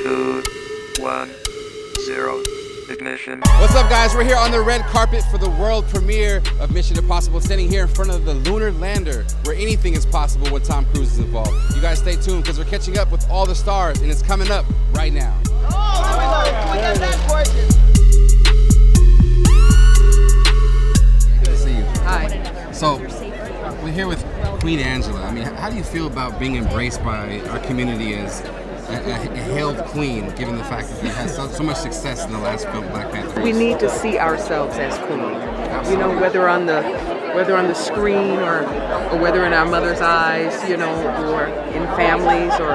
2, 1, 0, ignition. What's up, guys? We're here on the red carpet for the world premiere of Mission Impossible, standing here in front of the lunar lander, where anything is possible when Tom Cruise is involved. You guys stay tuned, because we're catching up with all the stars, and it's coming up right now. Good to see you. Hi. So, we're here with Queen Angela. I mean, how do you feel about being embraced by our community as a hailed queen, given the fact that you had so much success in the last film, Black Panther? We need to see ourselves as queen. Absolutely. You know, whether on the screen or whether in our mother's eyes, you know, or in families or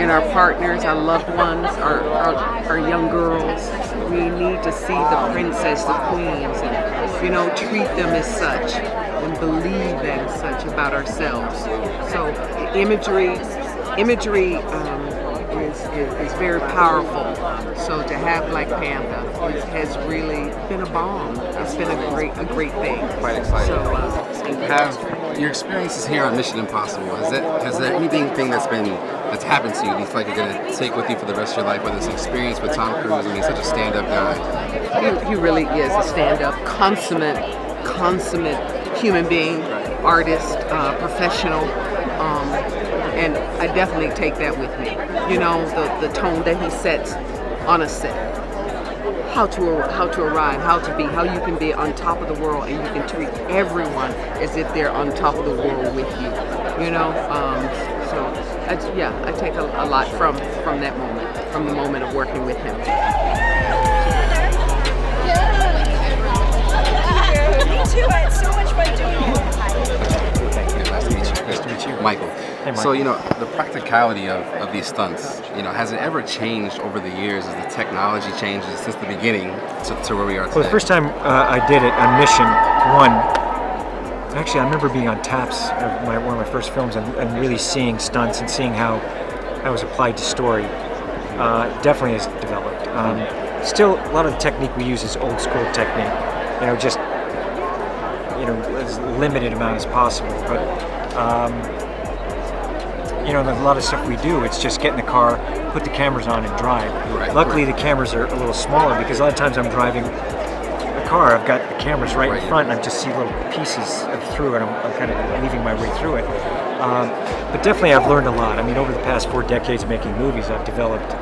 in our partners, our loved ones, our young girls. We need to see the princess, the queens, and, you know, treat them as such and believe that as such about ourselves. So imagery is very powerful. So to have Black Panther has really been a bomb. It's been a great thing. Quite exciting. So, Have your experiences here on Mission Impossible, has there anything that's happened to you that you feel like you're going to take with you for the rest of your life, whether it's an experience with Tom Cruise? I mean, he's such a stand-up guy. he really is a stand-up, consummate human being, artist, professional. And I definitely take that with me. You know, the tone that he sets on a set. How to arrive, how you can be on top of the world and you can treat everyone as if they're on top of the world with you. You know, I take a lot from that moment, from the moment of working with him. Me too. I had so much fun doing it. Thank you. Nice to meet you. Nice to meet you. Michael. Hey, Mike. So, you know, the practicality of these stunts, you know, has it ever changed over the years as the technology changes since the beginning to where we are today? Well, the first time I did it on Mission 1, actually I remember being on taps of one of my first films and really seeing stunts and seeing how that was applied to story. Definitely has developed. Still, a lot of the technique we use is old school technique. You know, just, you know, as limited amount as possible. But you know, a lot of stuff we do, it's just get in the car, put the cameras on, and drive. Right. Luckily, the cameras are a little smaller because a lot of times I'm driving a car, I've got the cameras right in front, and I just see little pieces through, and I'm kind of weaving my way through it. But definitely, I've learned a lot. I mean, over the past 4 decades of making movies, I've developed,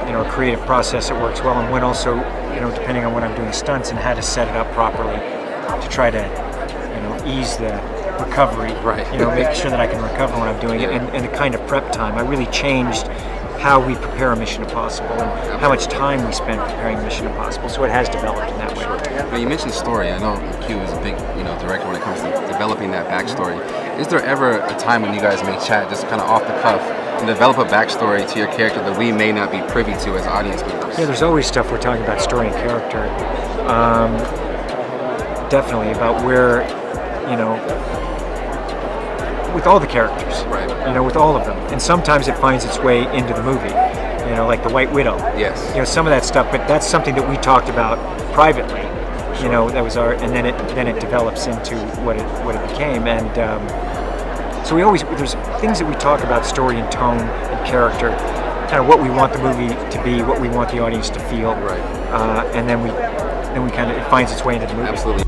you know, a creative process that works well, and when also, you know, depending on when I'm doing stunts and how to set it up properly to try to, you know, ease the recovery, you know, make sure that I can recover when I'm doing it, and the kind of prep time. I really changed how we prepare a Mission Impossible and how much time we spend preparing Mission Impossible, so it has developed in that way. Now, you mentioned story. I know Q is a big, you know, director when it comes to developing that backstory. Is there ever a time when you guys may chat just kind of off the cuff and develop a backstory to your character that we may not be privy to as audience members? Yeah, there's always stuff we're talking about, story and character. Definitely about where, you know, with all the characters, you know, with all of them, and sometimes it finds its way into the movie, you know, like the White Widow. Yes. You know, some of that stuff, but that's something that we talked about privately. You know, that was our, and then it develops into what it became, and so there's things that we talk about, story and tone and character, kind of what we want the movie to be, what we want the audience to feel, and then we kind of, it finds its way into the movie. Absolutely.